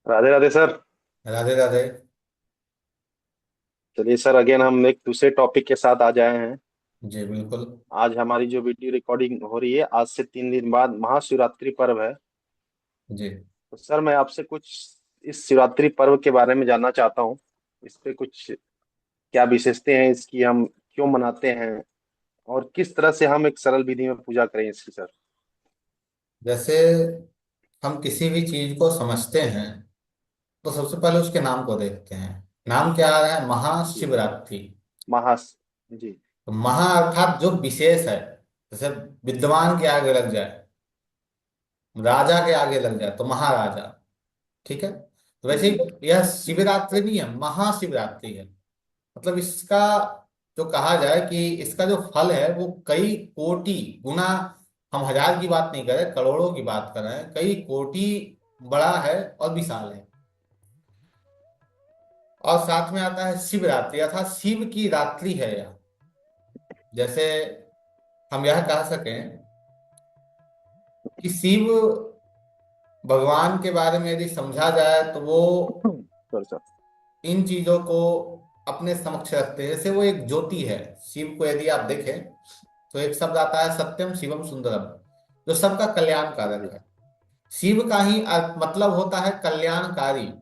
Radhe Radhe sir. Radhe Radhe. चलिए sir, again हम एक दूसरे टॉपिक के साथ आ जाए हैं। जी बिल्कुल। आज हमारी जो वीडियो रिकॉर्डिंग हो रही है, आज से 3 दिन बाद महाशिवरात्रि पर्व है। जी। तो सर, मैं आपसे कुछ इस शिवरात्रि पर्व के बारे में जानना चाहता हूँ। इस पे कुछ क्या विशेषताएं हैं इसकी, हम क्यों मनाते हैं, और किस तरह से हम एक सरल विधि में पूजा करें इसकी सर। जैसे हम किसी भी चीज को समझते हैं तो सबसे पहले उसके नाम को देखते हैं। नाम क्या आ रहा है? जी। महाशिवरात्रि। महास जी। तो महा अर्थात जो विशेष है। जैसे विद्वान के आगे लग जाए, राजा के आगे लग जाए तो महाराजा। ठीक है, तो वैसे जी। ही यह शिवरात्रि नहीं है, महाशिवरात्रि है। मतलब इसका जो कहा जाए कि इसका जो फल है वो कई कोटि गुना, हम हजार की बात नहीं कर रहे, करोड़ों की बात कर रहे हैं, कई कोटि बड़ा है और विशाल है। और साथ में आता है शिवरात्रि, अर्थात शिव की रात्रि है यह। जैसे हम यह कह सकें कि शिव भगवान के बारे में यदि समझा जाए तो वो सर सर। इन चीजों को अपने समक्ष रखते हैं। जैसे वो एक ज्योति है। शिव को यदि आप देखें तो एक शब्द आता है सत्यम शिवम सुंदरम, जो सबका कल्याण कारक जी। है। शिव का ही मतलब होता है कल्याणकारी।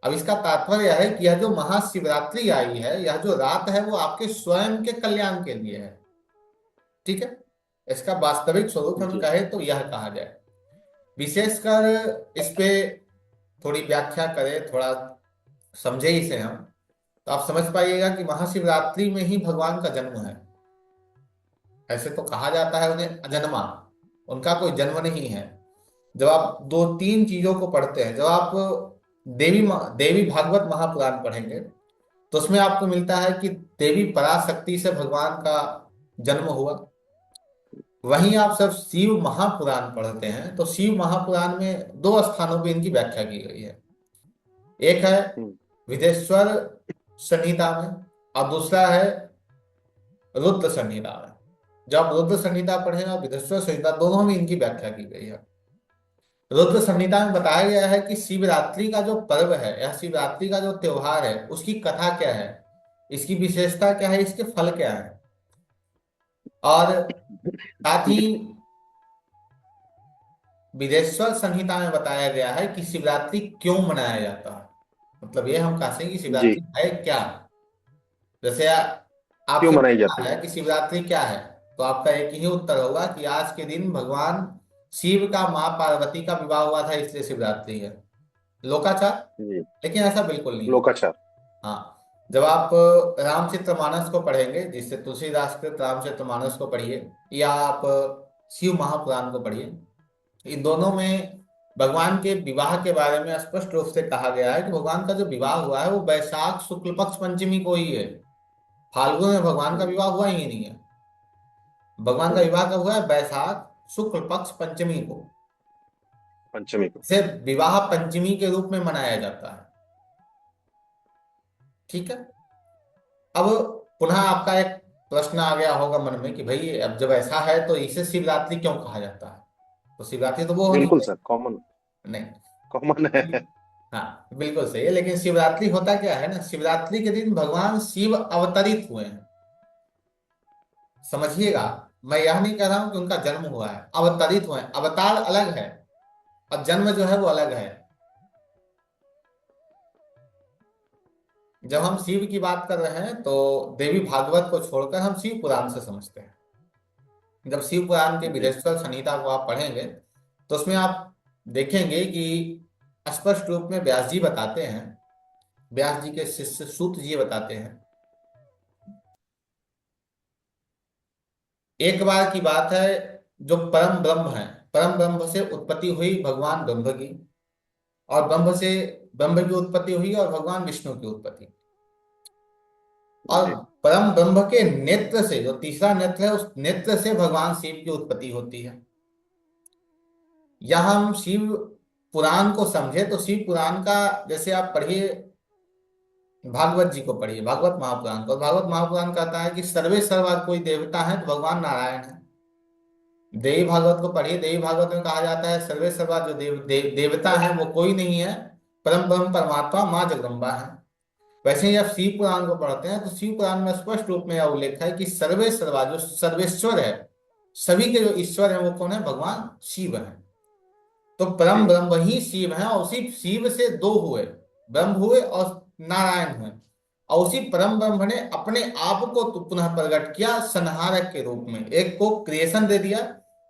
अब इसका तात्पर्य यह है कि यह जो महाशिवरात्रि आई है, यह जो रात है, वो आपके स्वयं के कल्याण के लिए है। ठीक है, इसका वास्तविक स्वरूप हम जी। कहें तो यह कहा जाए। विशेषकर इस पे थोड़ी व्याख्या करें, थोड़ा समझे इसे हम, तो आप समझ पाइएगा कि महाशिवरात्रि में ही भगवान का जन्म है। ऐसे तो कहा जाता है उन्हें अजन्मा, उनका कोई जन्म नहीं है। जब आप दो तीन चीजों को पढ़ते हैं, जब आप देवी भागवत महापुराण पढ़ेंगे तो उसमें आपको मिलता है कि देवी पराशक्ति से भगवान का जन्म हुआ। वहीं आप सब शिव महापुराण पढ़ते हैं तो शिव महापुराण में दो स्थानों पे इनकी व्याख्या की गई है। एक है हम्म। विदेश्वर संहिता में, और दूसरा है रुद्र संहिता में। जब आप रुद्र संहिता पढ़ें और विदेश्वर संहिता, दोनों में इनकी व्याख्या की गई है। रुद्र संहिता में बताया गया है कि शिवरात्रि का जो पर्व है या शिवरात्रि का जो त्योहार है, उसकी कथा क्या है, इसकी विशेषता क्या है, इसके फल क्या है। और साथ ही विदेश्वर संहिता में बताया गया है कि शिवरात्रि क्यों मनाया जाता है। मतलब ये हम कहते हैं कि जी। शिवरात्रि है क्या। जैसे क्यों आपसे मनाई पूछा जाती है है? कि शिवरात्रि क्या है, तो आपका एक ही उत्तर होगा कि आज के दिन भगवान शिव का माँ पार्वती का विवाह हुआ था, इसलिए शिवरात्रि है। लोकाचार। जी। लेकिन ऐसा बिल्कुल नहीं है। लोकाचार। हाँ, जब आप रामचरितमानस को पढ़ेंगे, जिससे तुलसीदास कृत रामचरितमानस को पढ़िए, या आप शिव महापुराण को पढ़िए, इन दोनों में भगवान के विवाह के बारे में स्पष्ट रूप से कहा गया है कि भगवान का जो विवाह हुआ है वो वैशाख शुक्ल पक्ष पंचमी को ही है। फाल्गुन में भगवान का हम्म। विवाह हुआ ही नहीं है। भगवान का हम्म। विवाह कब हुआ है? वैशाख शुक्ल पक्ष पंचमी को। पंचमी को। इसे विवाह पंचमी के रूप में मनाया जाता है। ठीक है। अब पुनः आपका एक प्रश्न आ गया होगा मन में कि भाई अब जब ऐसा है तो इसे शिवरात्रि क्यों कहा जाता है? तो शिवरात्रि तो वो होनी बिल्कुल चाहिए। Sir, common. नहीं। कॉमन है। हाँ बिल्कुल सही है, लेकिन शिवरात्रि होता क्या है ना, शिवरात्रि के दिन भगवान शिव अवतरित हुए हैं। समझिएगा, मैं यह नहीं कह रहा हूं कि उनका जन्म हुआ है, अवतरित हुए हैं। अवतार अलग है और जन्म जो है वो अलग है। जब हम शिव की बात कर रहे हैं तो देवी भागवत को छोड़कर हम शिव पुराण से समझते हैं। जब शिव पुराण के जी। विदेश्वर संहिता को आप पढ़ेंगे तो उसमें आप देखेंगे कि स्पष्ट रूप में व्यास जी बताते हैं, व्यास जी के शिष्य सूत जी बताते हैं, एक बार की बात है, जो परम ब्रह्म है, परम ब्रह्म से उत्पत्ति हुई भगवान ब्रह्म की, और ब्रह्म से ब्रह्म की उत्पत्ति हुई और भगवान विष्णु की उत्पत्ति। और जी। परम ब्रह्म के नेत्र से, जो तीसरा नेत्र है, उस नेत्र से भगवान शिव की उत्पत्ति होती है। यह हम शिव पुराण को समझे तो शिव पुराण का, जैसे आप पढ़िए, भागवत जी को पढ़िए, भागवत महापुराण को। भागवत महापुराण कहता है कि सर्वे सर्वा कोई देवता है तो भगवान नारायण है। देवी भागवत को पढ़िए, देवी भागवत में कहा जाता है सर्वे सर्वा जो देवता है वो कोई नहीं है, परम ब्रह्म परमात्मा माँ जगदम्बा है। वैसे ही आप शिव पुराण को पढ़ते हैं तो शिव पुराण में स्पष्ट रूप में यह उल्लेख है कि सर्वे सर्वा जो सर्वेश्वर है, सभी के जो ईश्वर है वो कौन है, भगवान शिव है। तो परम जी। ब्रह्म ही शिव है, और उसी शिव से दो हुए, ब्रह्म हुए और नारायण हुए। और उसी परम ब्रह्म ने अपने आप को तो पुनः प्रकट किया संहारक के रूप में, एक को क्रिएशन दे दिया,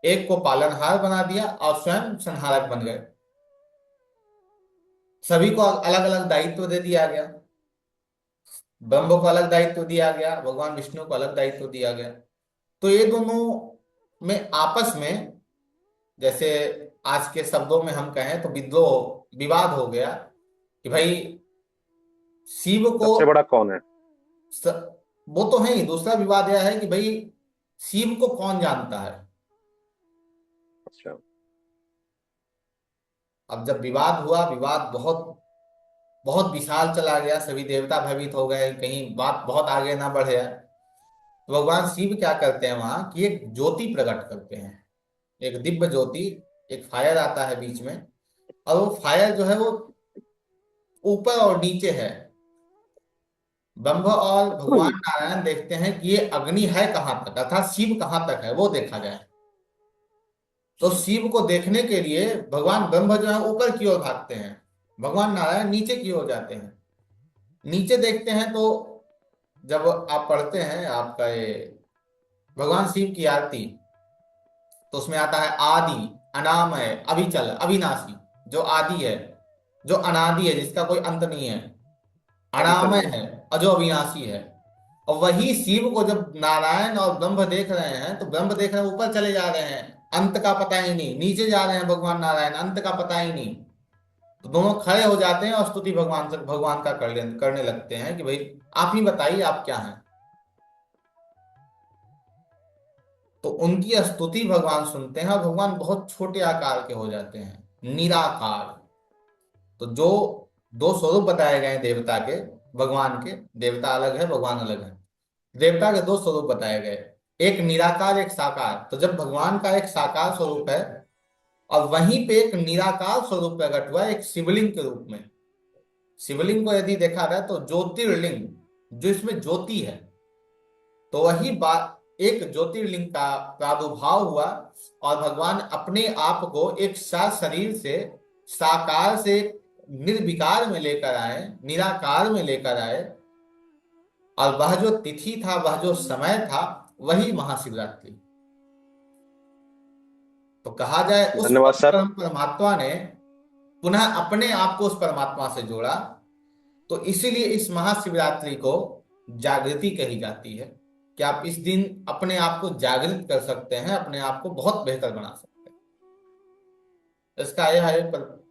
एक को पालनहार बना दिया और स्वयं संहारक बन गए। सभी को अलग अलग दायित्व दे दिया गया। ब्रह्म को अलग दायित्व दिया गया, भगवान विष्णु को अलग दायित्व दिया गया। तो ये दोनों में आपस में, जैसे आज के शब्दों में हम कहें तो विद्रोह, विवाद हो गया कि भाई शिव को सबसे बड़ा कौन है? स, वो तो है ही। दूसरा विवाद यह है कि भाई शिव को कौन जानता है। अच्छा। अब जब विवाद हुआ, विवाद बहुत बहुत विशाल चला गया, सभी देवता भयभीत हो गए, कहीं बात बहुत आगे ना बढ़ जाए। तो भगवान शिव क्या करते हैं वहां कि एक ज्योति प्रकट करते हैं, एक दिव्य ज्योति, एक फायर आता है बीच में। और वो फायर जो है वो ऊपर और नीचे है। ब्रह्म और भगवान नारायण देखते हैं कि ये अग्नि है कहां तक, अर्थात शिव कहां तक है वो देखा जाए। तो शिव को देखने के लिए भगवान ब्रह्म जो है ऊपर की ओर भागते हैं, भगवान नारायण नीचे की ओर जाते हैं। नीचे देखते हैं तो जब आप पढ़ते हैं आपका ये भगवान शिव की आरती, तो उसमें आता है आदि, अनामय, अभिचल, अविनाशी। जो आदि है, जो अनादि है, जिसका कोई अंत नहीं है, अंत अनामय नहीं है, है। और जो अविनाशी है। और वही शिव को जब नारायण और ब्रह्म देख रहे हैं तो ब्रह्म देख रहे हैं ऊपर चले जा रहे हैं, अंत का पता ही नहीं, नीचे जा रहे हैं भगवान नारायण, अंत का पता ही नहीं। तो दोनों खड़े हो जाते हैं और स्तुति भगवान का करने लगते हैं कि भाई आप ही बताइए आप क्या हैं। तो उनकी स्तुति भगवान सुनते हैं और भगवान बहुत छोटे आकार के हो जाते हैं, निराकार। तो जो दो स्वरूप बताए गए हैं देवता के, भगवान के, देवता अलग है भगवान अलग है, देवता के दो स्वरूप बताए गए, एक निराकार एक साकार। तो जब भगवान का एक साकार स्वरूप है और वहीं पे एक निराकार स्वरूप प्रकट हुआ है एक शिवलिंग के रूप में। शिवलिंग को यदि देखा जाए तो ज्योतिर्लिंग, जो इसमें ज्योति है, तो वही बात, एक ज्योतिर्लिंग का प्रादुर्भाव हुआ और भगवान अपने आप को एक शरीर से, साकार से निर्विकार में लेकर आए, निराकार में लेकर आए। और वह जो तिथि था, वह जो समय था, वही महाशिवरात्रि। तो कहा जाए उस धन्यवाद सर। परम परमात्मा ने पुनः अपने आप को उस परमात्मा से जोड़ा। तो इसीलिए इस महाशिवरात्रि को जागृति कही जाती है कि आप इस दिन अपने आप को जागृत कर सकते हैं, अपने आप को बहुत बेहतर बना सकते हैं। इसका यह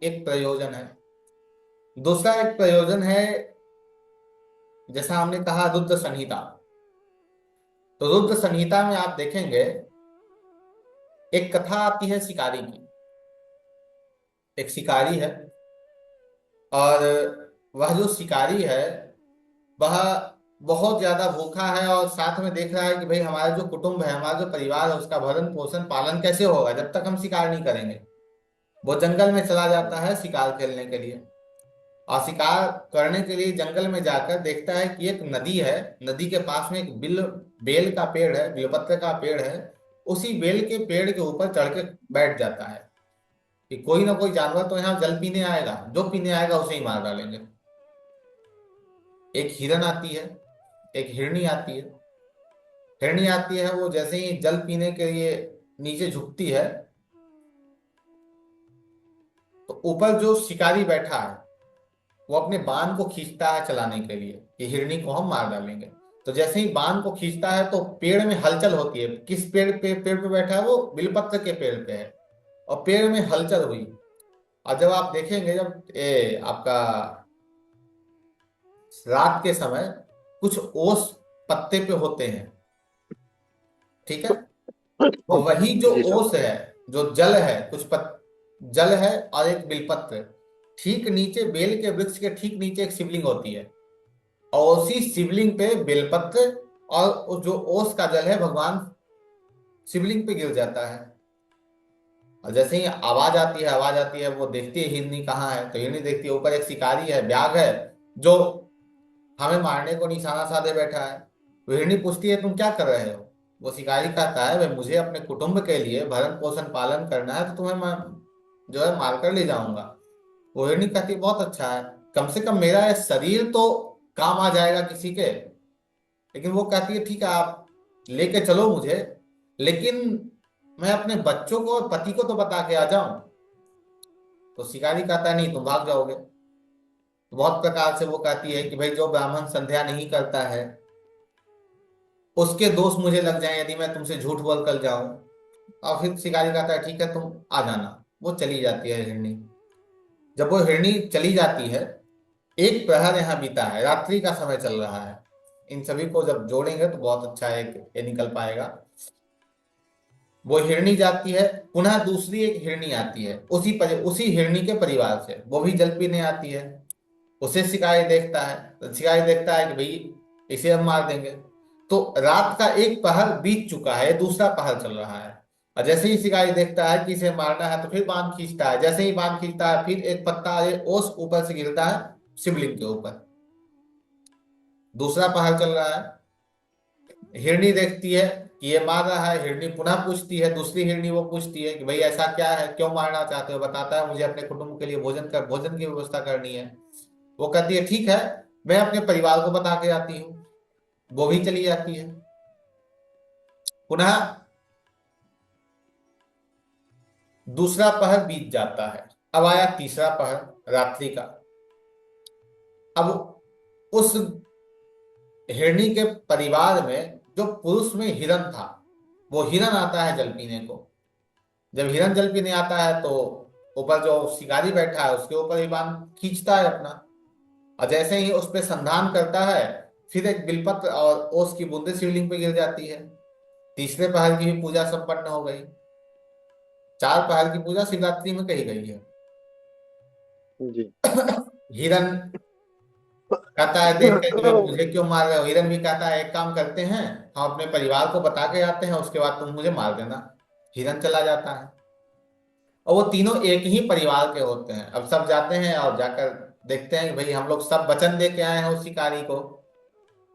एक प्रयोजन है। दूसरा एक प्रयोजन है, जैसा हमने कहा रुद्र संहिता। तो रुद्र संहिता में आप देखेंगे एक कथा आती है शिकारी की। एक शिकारी है और वह जो शिकारी है वह बहुत ज्यादा भूखा है और साथ में देख रहा है कि भाई हमारा जो कुटुंब है, हमारा जो परिवार है, उसका भरण पोषण पालन कैसे होगा जब तक हम शिकार नहीं करेंगे। वो जंगल में चला जाता है शिकार खेलने के लिए, और शिकार करने के लिए जंगल में जाकर देखता है कि एक नदी है, नदी के पास में एक बेल का पेड़ है, बिलपत्र का पेड़ है। उसी बेल के पेड़ के ऊपर चढ़ के बैठ जाता है कि कोई ना कोई जानवर तो यहाँ जल पीने आएगा, जो पीने आएगा उसे ही मार डालेंगे। एक हिरन आती है, एक हिरनी आती है। हिरनी आती है, वो जैसे ही जल पीने के लिए नीचे झुकती है तो ऊपर जो शिकारी बैठा है वो अपने बाण को खींचता है चलाने के लिए कि हिरनी को हम मार डालेंगे। तो जैसे ही बाण को खींचता है तो पेड़ में हलचल होती है। किस पेड़ पे बैठा है वो, बिलपत्र के पेड़ पे है, और पेड़ में हलचल हुई। और जब आप देखेंगे, जब आपका रात के समय कुछ ओस पत्ते पे होते हैं, ठीक है, तो वही जो जी सर। ओस है, जो जल है, जल है और एक बिलपत्र, ठीक नीचे बेल के वृक्ष के ठीक नीचे एक शिवलिंग होती है। और उसी शिवलिंग पे बेलपत्र और जो ओस का जल है भगवान शिवलिंग पे गिर जाता है। और जैसे ही आवाज आती है, आवाज आती है, वो देखती है हिरनी कहाँ है, तो हिरनी देखती है ऊपर एक शिकारी है, व्याघ्र है, जो हमें मारने को निशाना साधे बैठा है। वो हिरनी पूछती है तुम क्या कर रहे हो। वो शिकारी कहता है भाई मुझे अपने कुटुंब के लिए भरण पोषण पालन करना है, तो तुम्हें मैं जो है मार कर ले जाऊंगा। वो हिरनी कहती है बहुत अच्छा है, कम से कम मेरा ये शरीर तो काम आ जाएगा किसी के। लेकिन वो कहती है ठीक है आप लेके चलो मुझे, लेकिन मैं अपने बच्चों को और पति को तो बता के आ जाऊं। तो शिकारी कहता है नहीं तुम भाग जाओगे। तो बहुत प्रकार से वो कहती है कि भाई जो ब्राह्मण संध्या नहीं करता है उसके दोष मुझे लग जाए यदि मैं तुमसे झूठ बोल कर जाऊं। और फिर शिकारी कहता है ठीक है तुम आ जाना। वो चली जाती है हिरनी। जब वो हिरनी चली जाती है, एक प्रहर यहाँ बीता है, रात्रि का समय चल रहा है। इन सभी को जब जोड़ेंगे तो बहुत अच्छा एक ये निकल पाएगा। वो हिरनी जाती है, पुनः दूसरी एक हिरनी आती है उसी हिरनी के परिवार से, वो भी जल पीने आती है। उसे शिकारी देखता है, तो शिकारी देखता है कि भाई इसे हम मार देंगे। तो रात का एक पहर बीत चुका है, दूसरा पहर चल रहा है। और जैसे ही शिकारी देखता है कि इसे मारना है तो फिर बाण खींचता है, जैसे ही बाण खींचता है फिर एक पत्ता ये ओस ऊपर से गिरता है शिवलिंग के ऊपर। दूसरा पहर चल रहा है। हिरनी देखती है कि ये मार रहा है, हिरनी पुनः पूछती है, दूसरी हिरनी वो पूछती है कि भाई ऐसा क्या है, क्यों मारना चाहते हो। बताता है मुझे अपने कुटुंब के लिए भोजन की व्यवस्था करनी है। वो कहती है ठीक है मैं अपने परिवार को बता के आती हूँ। वो भी चली जाती है। पुनः दूसरा पहर बीत जाता है। अब आया तीसरा पहर रात्रि का। अब उस हिरणी के परिवार में जो पुरुष में हिरण था, वो हिरण आता है जल पीने को। जब हिरण जल पीने आता है तो ऊपर जो शिकारी बैठा है उसके ऊपर ही बाण खींचता है अपना। और जैसे ही उस पर संधान करता है, फिर एक बिलपत्र और ओस की बूंदे शिवलिंग पे गिर जाती है। तीसरे पहर की भी पूजा संपन्न हो गई। चार पहर की पूजा शिवरात्रि में कही गई है। जी। हिरण कहता है देख के कि भाई मुझे क्यों मार रहे हो। हिरण भी कहता है एक काम करते हैं, हम अपने परिवार को बता के आते हैं, उसके बाद तुम मुझे मार देना। हिरण चला जाता है। और वो तीनों एक ही परिवार के होते हैं। अब सब जाते हैं और जाकर देखते हैं कि भाई हम लोग सब वचन दे के आए हैं उस शिकारी को।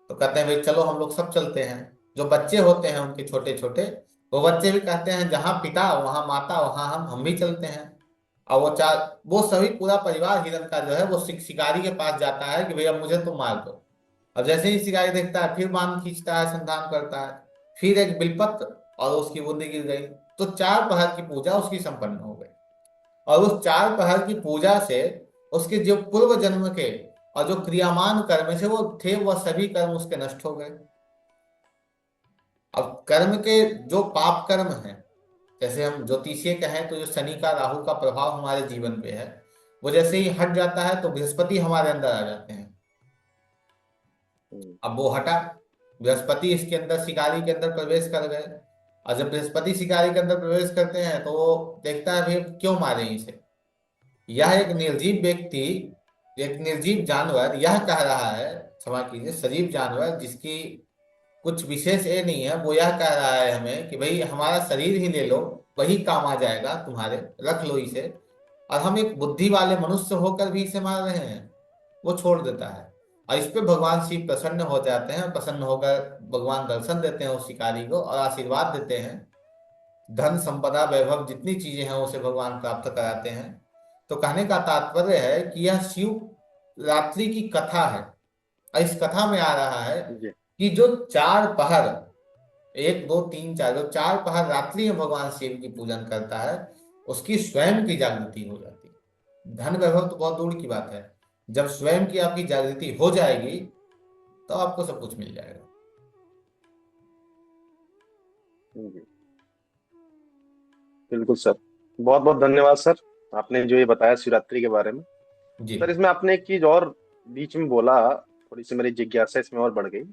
तो कहते हैं भाई चलो हम लोग सब चलते हैं। जो बच्चे होते हैं उनके छोटे छोटे, वो बच्चे भी कहते हैं जहां पिता वहां माता वहां हम भी चलते हैं। और वो सभी पूरा परिवार हिरन का जो है वो शिकारी के पास जाता है कि भैया मुझे तुम मार दो। अब जैसे ही शिकारी देखता है फिर बाण खींचता है, संधान करता है, फिर एक बिलपत्र और उसकी बूंदी गिर गई। तो चार पहर की पूजा उसकी संपन्न हो गई। और उस चार पहर की पूजा से उसके जो पूर्व जन्म के और जो क्रियामान कर्म से वो थे, वह सभी कर्म उसके नष्ट हो गए। अब कर्म के जो पाप कर्म हैं, जैसे हम ज्योतिषीय कहें तो जो शनि का राहु का प्रभाव हमारे जीवन पे है, वो जैसे ही हट जाता है तो बृहस्पति हमारे अंदर आ जाते हैं। अब वो हटा, बृहस्पति इसके अंदर शिकारी के अंदर प्रवेश कर गए। और जब बृहस्पति शिकारी के अंदर प्रवेश करते हैं तो वो देखता है भाई क्यों मारे इसे। यह एक निर्जीव व्यक्ति, एक निर्जीव जानवर यह कह रहा है, क्षमा कीजिए सजीव जानवर जिसकी कुछ विशेष ये नहीं है, वो यह कह रहा है हमें कि भाई हमारा शरीर ही ले लो, वही काम आ जाएगा तुम्हारे, रख लो इसे। और हम एक बुद्धि वाले मनुष्य होकर भी इसे मार रहे हैं। वो छोड़ देता है। और इस पे भगवान शिव प्रसन्न हो जाते हैं। प्रसन्न होकर भगवान दर्शन देते हैं उस शिकारी को और आशीर्वाद देते हैं। धन संपदा वैभव जितनी चीजें हैं उसे भगवान प्राप्त कराते हैं। तो कहने का तात्पर्य है कि यह शिव रात्रि की कथा है। और इस कथा में आ रहा है जी। कि जो चार पहर, एक दो तीन चार, जो चार पहर रात्रि में भगवान शिव की पूजन करता है उसकी स्वयं की जागृति हो जाती है। धन वैभव तो बहुत दूर की बात है, जब स्वयं की आपकी जागृति हो जाएगी तो आपको सब कुछ मिल जाएगा। जी बिल्कुल सर। बहुत बहुत धन्यवाद सर, आपने जो ये बताया शिवरात्रि के बारे में। जी सर इसमें आपने एक चीज और बीच में बोला, थोड़ी सी मेरी जिज्ञासा इसमें और बढ़ गई।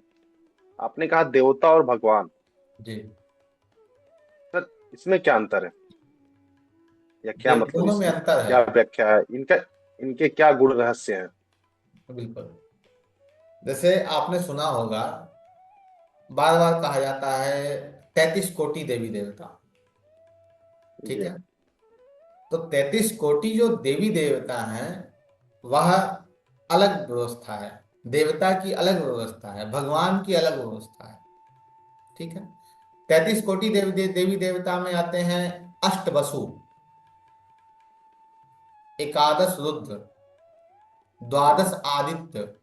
आपने कहा देवता और भगवान। जी। सर इसमें क्या अंतर है, या क्या मतलब दोनों में इसकी अंतर है। क्या व्याख्या है इनका, इनके क्या गुण रहस्य हैं? बिल्कुल। जैसे आपने सुना होगा, बार बार कहा जाता है 33 कोटि देवी देवता। ठीक जी। है। तो 33 कोटि जो देवी देवता हैं, वह अलग व्यवस्था है। देवता की अलग व्यवस्था है, भगवान की अलग व्यवस्था है। ठीक है। 33 कोटि देवी देवता में आते हैं अष्ट वसु, एकादश रुद्र, द्वादश आदित्य,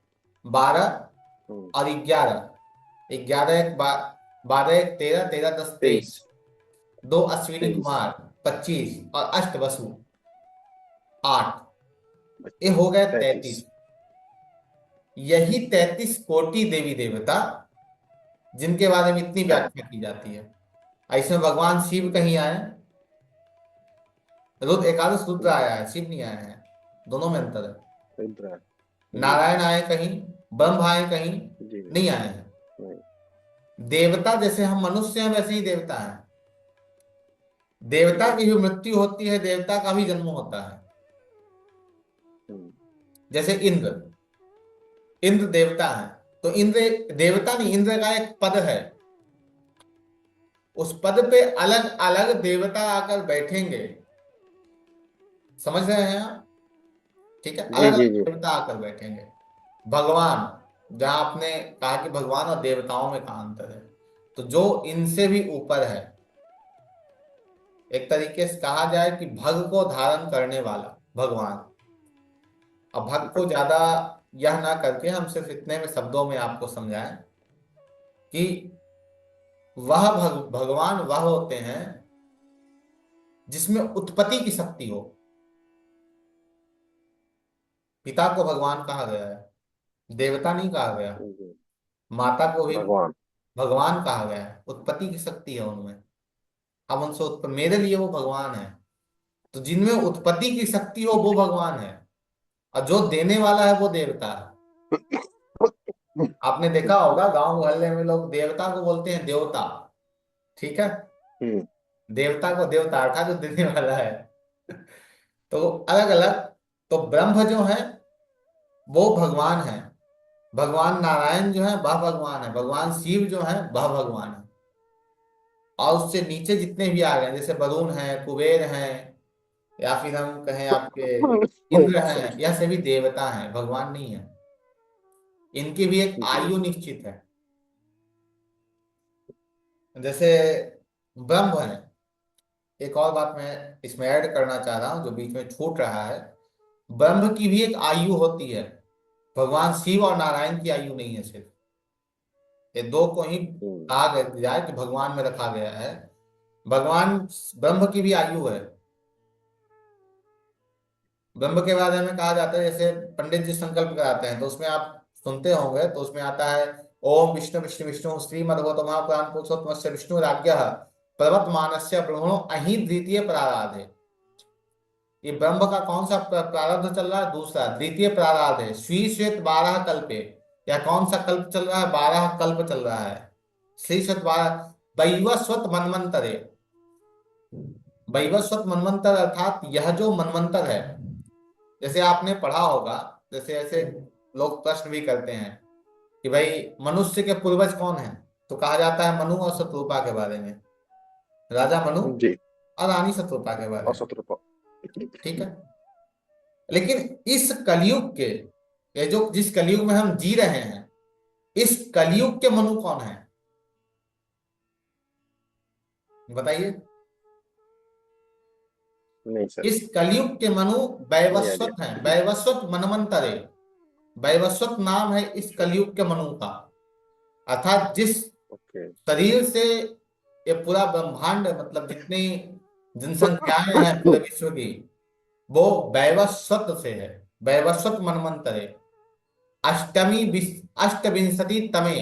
12 हम्म। और 11। 11 एक 12 एक 13, 13 10 23, 23। दो अश्विनी 23। कुमार 25, और अष्ट वसु 8। ये हो गए 33। 33। यही 33 कोटि देवी देवता जिनके बारे में इतनी हाँ। व्याख्या की जाती है। इसमें भगवान शिव कहीं आए, रुद्र एकादश रुद्र हम्म। आया है, शिव नहीं आया है। दोनों में अंतर है। रुद्र। जी। नारायण आए कहीं, ब्रह्म आए कहीं, जी। नहीं आए हैं। नहीं। देवता जैसे हम मनुष्य हैं, वैसे ही देवता हैं। देवता जी। की भी मृत्यु होती है, देवता का भी जन्म होता है। हम्म। जैसे इंद्र, इंद्र देवता है। तो इंद्र देवता नहीं, इंद्र का एक पद है। उस पद पे अलग अलग देवता आकर बैठेंगे। समझ रहे हैं आप? ठीक है, जी। अलग जी। अलग जी। देवता आकर बैठेंगे। भगवान, जहां आपने कहा कि भगवान और देवताओं में कहा अंतर है, तो जो इनसे भी ऊपर है, एक तरीके से कहा जाए कि भग को धारण करने वाला भगवान। अब भग को ज्यादा यह ना करके हम सिर्फ इतने में शब्दों में आपको समझाएं कि वह भगवान वह होते हैं जिसमें उत्पत्ति की शक्ति हो। पिता को भगवान कहा गया है, देवता नहीं कहा गया। जी। माता को भी भगवान। भगवान कहा गया है, उत्पत्ति की शक्ति है उनमें। अब उनसे मेरे लिए वो भगवान है। तो जिनमें उत्पत्ति की शक्ति हो वो भगवान है, और जो देने वाला है वो देवता है। आपने देखा होगा गांव मोहल्ले में लोग देवता को बोलते हैं देवता। ठीक है। हम्म। देवता को देवता अर्थात जो देने वाला है। तो अलग अलग। तो ब्रह्म जो है वो भगवान है, भगवान नारायण जो है वह भगवान है, भगवान शिव जो है वह भगवान है। और उससे नीचे जितने भी आ गए हैं, जैसे वरुण है, कुबेर हैं, या फिर हम कहें आपके इंद्र हैं, सॉरी। यह सभी देवता हैं, भगवान नहीं है। इनकी भी एक जी। आयु निश्चित है। जैसे ब्रह्म है। एक और बात मैं इसमें ऐड करना चाह रहा हूं जो बीच में छूट रहा है। ब्रह्म की भी एक आयु होती है। भगवान शिव और नारायण की आयु नहीं है सिर्फ। ये दो को ही हम्म। कहा गया है कि भगवान में रखा गया है। भगवान ब्रह्म की भी आयु है। ब्रह्म के बारे में कहा जाता है, जैसे पंडित जी संकल्प कराते हैं तो उसमें आप सुनते होंगे, तो उसमें आता है ओम विष्णु विष्णु विष्णु श्रीमद्भगवत महापुराण पुरुषोत्तमस्य विष्णु राज्ञः प्रवर्तमानस्य ब्रह्मणो अहि द्वितीय प्राराधे। ये ब्रह्म का कौन सा प्रारब्ध चल रहा है? दूसरा द्वितीय प्रारब्ध है, श्री श्वेत 12 कल्पे। या कौन सा कल्प चल रहा है? 12 कल्प चल रहा है। श्री श्वेत 12 वैवस्वत मनमंतरे। वैवस्वत मनमंत्र अर्थात यह जो मनमंत्र है, जैसे आपने पढ़ा होगा, जैसे ऐसे लोग प्रश्न भी करते हैं कि भाई मनुष्य के पूर्वज कौन है, तो कहा जाता है मनु और शत्रुपा के बारे में, राजा मनु जी। और रानी शत्रुपा के बारे में। औसत रुपये। ठीक है। लेकिन इस कलयुग के, ये जो जिस कलयुग में हम जी रहे हैं, इस कलयुग के मनु कौन है? बताइए। नहीं सर। इस कलयुग के मनु नहीं आइडिया। वैवस्वत हैं, वैवस्वत मनमंतरे। वैवस्वत नाम है इस कलयुग के मनु का। अर्थात जिस ओके। शरीर से ये पूरा ब्रह्मांड, मतलब जितनी जनसंख्याएं हैं पूरे विश्व की, वो वैवस्वत से है। वैवस्वत मनमंतरे अष्टविंशति तमे।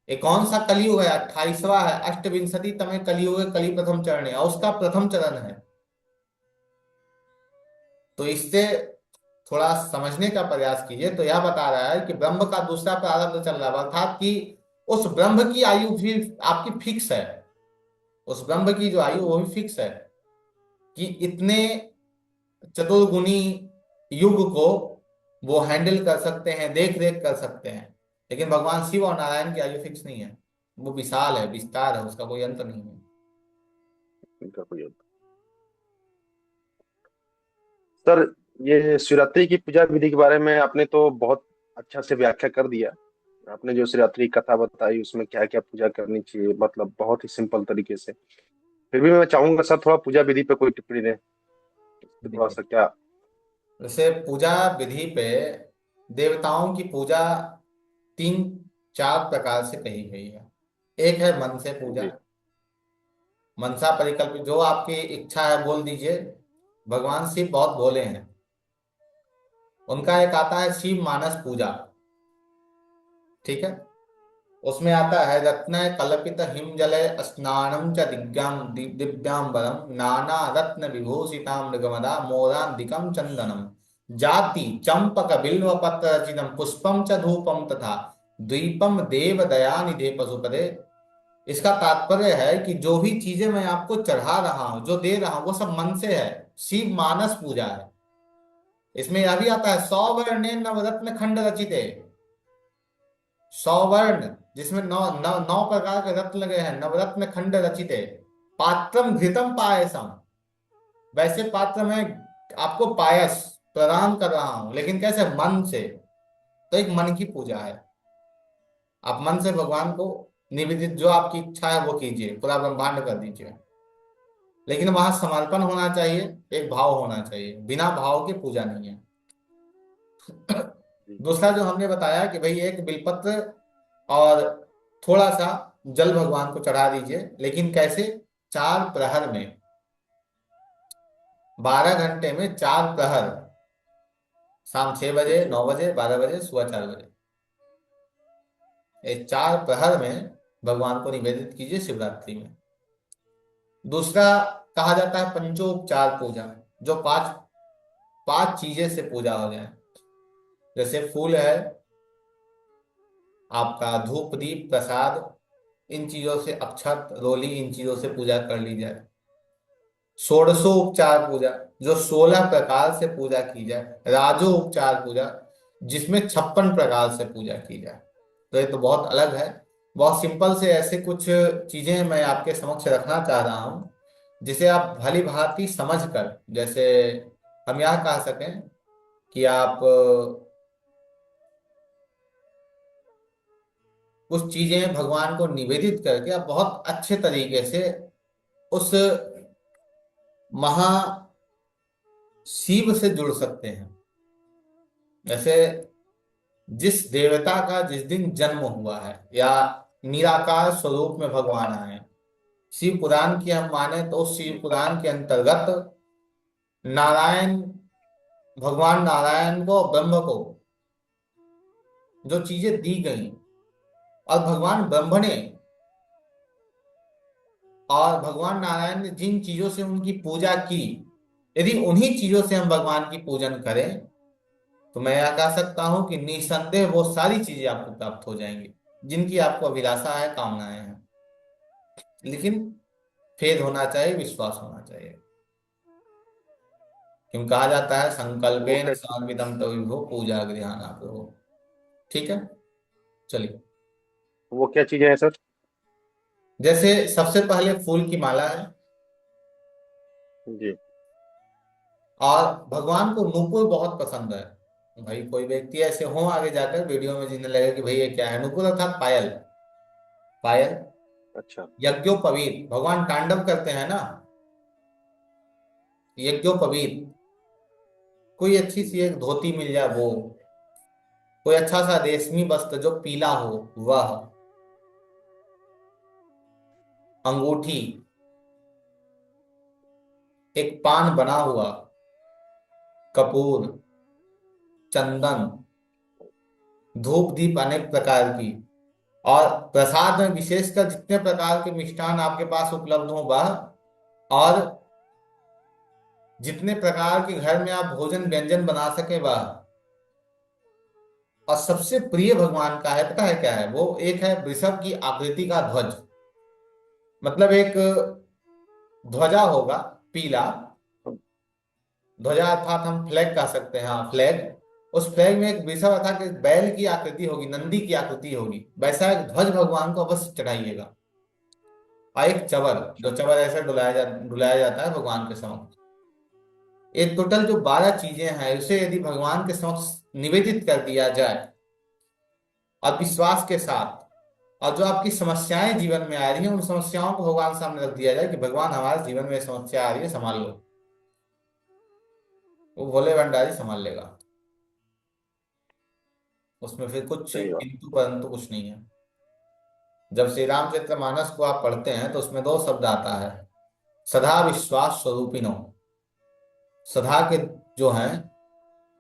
ये कौन सा कलयुग है? 28वां है। अष्टविंशति तमे कलयुग है, कली प्रथम चरण है, और उसका प्रथम चरण है। तो इससे थोड़ा समझने का प्रयास कीजिए, तो यह बता रहा है कि ब्रह्म का दूसरा प्रारब्ध चल रहा है, अर्थात कि उस ब्रह्म की आयु भी आपकी फिक्स है। उस ब्रह्म की जो आयु वो भी फिक्स है कि इतने चतुर्गुणी युग को वो हैंडल कर सकते हैं, देख रेख कर सकते हैं। लेकिन भगवान शिव और नारायण की आयु फिक्स नहीं है, वो विशाल है, विस्तार है, उसका कोई अंत नहीं है। इनका कोई होता। सर, ये शिवरात्रि की पूजा विधि के बारे में आपने तो बहुत अच्छा से व्याख्या कर दिया। आपने जो शिवरात्रि की कथा बताई उसमें क्या क्या पूजा करनी चाहिए, मतलब बहुत ही सिंपल तरीके से। फिर भी मैं चाहूंगा सर थोड़ा पूजा विधि पे कोई टिप्पणी दें, इस पे थोड़ा देखिए, सा क्या। जैसे पूजा विधि पे देवताओं की पूजा तीन चार प्रकार से कही गई है। एक है मन से पूजा, जी। मनसा परिकल्पित, जो आपकी इच्छा है बोल दीजिए। भगवान शिव बहुत भोले हैं, उनका एक आता है शिव मानस पूजा, ठीक है। उसमें आता है रत्न कल्पित हिम जले स्नानम च दिव्यांबरम नाना रत्न विभूषिताम मृगमदा मोरांतिकम चंदनम जाति चंपक बिल्व पत्र रचितम पुष्पम च धूपम तथा द्वीपम देव दयानिधे पशुपदे। इसका तात्पर्य है कि जो भी चीजें मैं आपको चढ़ा रहा हूं, जो दे रहा हूं, वो सब मन से है। शिव मानस पूजा है। इसमें यह भी आता है 100 वर्णे नवरत्न खंड रचिते। 100 वर्ण, जिसमें नौ नौ नौ प्रकार के रत्न लगे हैं, नवरत्न खंड रचिते। पात्रम घृतम पायसम, वैसे पात्र में आपको पायस प्रदान कर रहा हूं, लेकिन कैसे? मन से। तो एक मन की पूजा है। आप मन से भगवान को निवेदित, जो आपकी इच्छा है वो कीजिए, पूरा ब्रह्मांड कर दीजिए। लेकिन वहां समर्पण होना चाहिए, एक भाव होना चाहिए, बिना भाव के पूजा नहीं है। जी। दूसरा जो हमने बताया कि भाई एक बिलपत्र और थोड़ा सा जल भगवान को चढ़ा दीजिए, लेकिन कैसे? 4 प्रहर में, 12 घंटे में 4 प्रहर, शाम 6 बजे, जी। 9 बजे, 12 बजे, सुबह 4 बजे, ये 4 प्रहर में भगवान को निवेदित कीजिए शिवरात्रि में। दूसरा कहा जाता है पंचोपचार पूजा, जो पांच पांच चीजें से पूजा हो जाए। जैसे फूल है, आपका धूप दीप प्रसाद, इन चीजों से, अक्षत रोली, इन चीजों से पूजा कर ली जाए। षोडशोपचार पूजा, जो 16 प्रकार से पूजा की जाए। राजोपचार पूजा, जिसमें 56 प्रकार से पूजा की जाए। तो ये तो बहुत अलग है। बहुत सिंपल से ऐसे कुछ चीजें मैं आपके समक्ष रखना चाह रहा हूं, जिसे आप भली भांति समझ कर, जैसे हम यह कह सकें कि आप कुछ चीजें भगवान को निवेदित करके आप बहुत अच्छे तरीके से उस महाशिव से जुड़ सकते हैं। जैसे जिस देवता का जिस दिन जन्म हुआ है, या निराकार स्वरूप में भगवान आए, शिव पुराण की हम माने तो शिव पुराण के अंतर्गत नारायण, भगवान नारायण को, ब्रह्म को जो चीजें दी गई, और भगवान ब्रह्म ने और भगवान नारायण ने जिन चीजों से उनकी पूजा की, यदि उन्हीं चीजों से हम भगवान की पूजन करें, तो मैं यह कह सकता हूं कि निसंदेह वो सारी चीजें आपको प्राप्त हो जाएंगी जिनकी आपको अभिलाषा है, कामनाएं हैं। लेकिन फेद होना चाहिए, विश्वास होना चाहिए। क्यों कहा जाता है वो संकल्पेन कैसे? सर्विदम तो विभो पूजा गृहाना प्रभो। ठीक है, चलिए। वो क्या चीजें हैं सर? जैसे सबसे पहले फूल की माला है, जी। और भगवान को नूपुर बहुत पसंद है। भाई कोई व्यक्ति ऐसे हो आगे जाकर वीडियो में जिन्हें लगे कि भाई ये क्या है, नूपुर अर्थात पायल। पायल, अच्छा। यज्ञोपवीत, भगवान तांडव करते हैं ना, यज्ञोपवीत। कोई अच्छी सी एक धोती मिल जाए वो, कोई अच्छा सा रेशमी वस्त्र जो पीला हो वह, अंगूठी, एक पान बना हुआ, कपूर, चंदन, धूप दीप अनेक प्रकार की, और प्रसाद में विशेषकर जितने प्रकार के मिष्ठान आपके पास उपलब्ध हो वह, और जितने प्रकार के घर में आप भोजन व्यंजन बना सके वह। और सबसे प्रिय भगवान का है, पता है क्या है वो? एक है वृषभ की आकृति का ध्वज, मतलब एक ध्वजा होगा, पीला। ध्वजा अर्थात हम फ्लैग कह सकते हैं, हाँ फ्लैग। उस फ्लैग में एक लिखा हुआ था कि बैल की आकृति होगी, नंदी की आकृति होगी, वैसा एक ध्वज भगवान को अवश्य चढ़ाइएगा। और एक चवर, अच्छा। जो चवर ऐसे डुलाया जाता है भगवान के समक्ष। ये टोटल जो 12 चीजें हैं, उसे यदि भगवान के समक्ष निवेदित कर दिया जाए और विश्वास के साथ, और जो आपकी समस्याएं जीवन में आ रही हैं उन समस्याओं को भगवान सामने रख दिया जाए कि भगवान हमारे जीवन में ये समस्या आ रही है, संभाल लो, वो भोले भंडारी संभाल लेगा। उसमें फिर कुछ सही बात। किंतु परंतु कुछ नहीं है। जब श्री रामचरितमानस को आप पढ़ते हैं तो उसमें दो शब्द आता है, सदा विश्वास स्वरूपिनो। सदा के जो है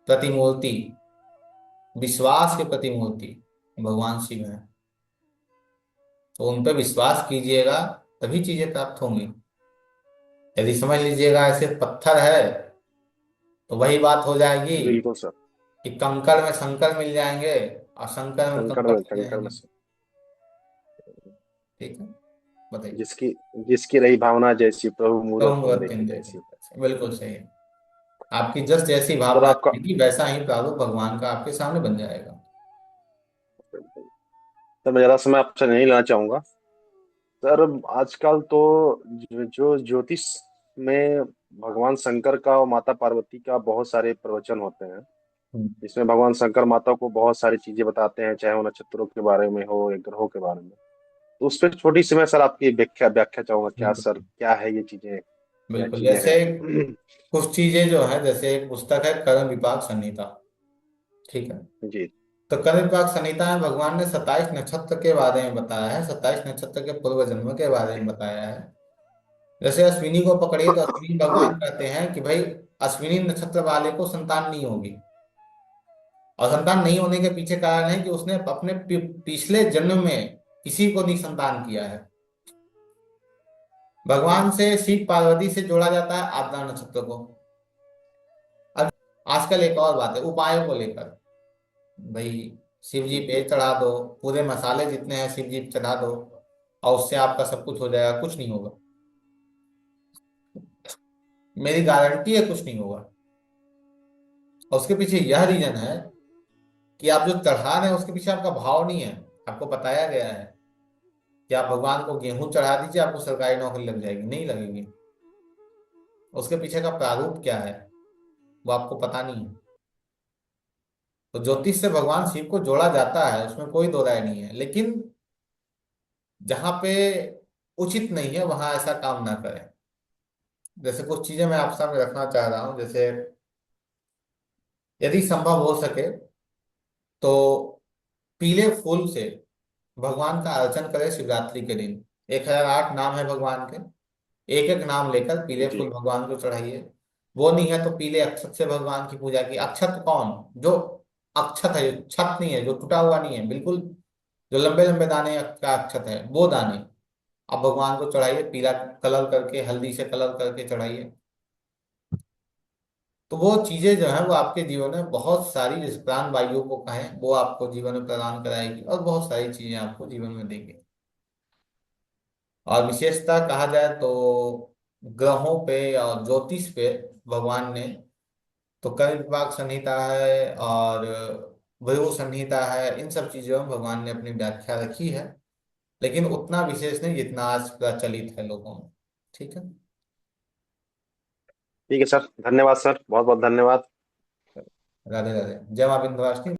प्रतिमूर्ति, विश्वास के प्रतिमूर्ति भगवान शिव है। तो उन पर विश्वास कीजिएगा, तभी चीजें प्राप्त होंगी। यदि समझ लीजिएगा ऐसे पत्थर है, तो वही बात हो जाएगी बिल्कुल सर। कि कंकड़ में शंकर मिल जाएंगे और शंकर में कंकड़ मिल कंकड़ में जाएंगे। सर। ठीक है, बताइए। जिसकी जिसकी रही भावना जैसी, प्रभु तो मूरत तुम मूर्त देखी पिंड तैसी। है। बिल्कुल सही है। आपकी जस जैसी सर भावना आपका, रहेगी वैसा ही प्रारूप भगवान का आपके सामने बन जाएगा। सर मैं ज्यादा समय आपसे नहीं लेना चाहूंगा। सर आजकल तो जो ज्योतिष में भगवान शंकर का और माता पार्वती का बहुत सारे प्रवचन होते हैं, हम्म, जिसमें भगवान शंकर माता को बहुत सारी चीजें बताते हैं, चाहे वो नक्षत्रों के बारे में हो या ग्रहों के बारे में। तो उस पर छोटी सी मैं सर आपकी व्याख्या व्याख्या चाहूंगा, क्या बिल्कुल सर क्या है ये चीजें, क्या बिल्कुल। चीजें जैसे हैं? कुछ चीजें जो है, जैसे एक पुस्तक है कर्म विपाक संहिता। ठीक है। जी। तो कर्म विपाक संहिता में भगवान ने 27 नक्षत्र के बारे में बताया है, 27 नक्षत्र के पूर्व जन्म के बारे में बताया है। जैसे अश्विनी को पकड़िए तो अश्विनी भगवान कहते हैं कि भाई अश्विनी नक्षत्र वाले को संतान नहीं होगी। और संतान नहीं होने के पीछे कारण है कि उसने अपने पिछले जन्म में किसी को नहीं संतान किया है। भगवान से शिव पार्वती से जोड़ा जाता है आद्रा नक्षत्र को। अब आजकल एक और बात है उपायों को लेकर। भाई शिव जी पे चढ़ा दो, पूरे मसाले जितने हैं शिव जी पे चढ़ा दो और उससे आपका सब कुछ हो जाएगा, कुछ नहीं होगा। मेरी गारंटी है कुछ नहीं होगा। और उसके पीछे यह रीजन है कि आप जो चढ़ा रहे हैं उसके पीछे आपका भाव नहीं है। आपको बताया गया है कि आप भगवान को गेहूं चढ़ा दीजिए, आपको सरकारी नौकरी लग जाएगी, नहीं लगेगी। उसके पीछे का प्रारूप क्या है वो आपको पता नहीं है। तो ज्योतिष से भगवान शिव को जोड़ा जाता है, उसमें कोई दो राय नहीं है, लेकिन जहां पे उचित नहीं है वहां ऐसा काम ना करें। जैसे कुछ चीजें मैं आपके सामने रखना चाह रहा हूं, जैसे यदि संभव हो सके तो पीले फूल से भगवान का अर्चन करें शिवरात्रि के दिन। 1008 नाम है भगवान के, एक एक नाम लेकर पीले जी। फूल भगवान को चढ़ाइए। वो नहीं है तो पीले अक्षत से भगवान की पूजा की। अक्षत कौन? जो अक्षत है, जो छत नहीं है, जो टूटा हुआ नहीं है बिल्कुल, जो लंबे लंबे दाने का अक्षत है वो दाने आप भगवान को चढ़ाइए। पीला कलर करके, हल्दी से कलर करके चढ़ाइए। तो वो चीजें जो है वो आपके जीवन में बहुत सारी, जिस प्राण वायु को कहें, वो आपको जीवन में प्रदान कराएगी और बहुत सारी चीजें आपको जीवन में देंगे। और विशेषता कहा जाए तो ग्रहों पे और ज्योतिष पे भगवान ने, तो कर्म विभाग संहिता है और भृगु संहिता है, इन सब चीजों में भगवान ने अपनी व्याख्या रखी है, लेकिन उतना विशेष नहीं जितना आज प्रचलित है लोगों में। ठीक है। ठीक है सर, धन्यवाद सर, बहुत बहुत धन्यवाद। राधे राधे। जय मां विंध्यवासिनी।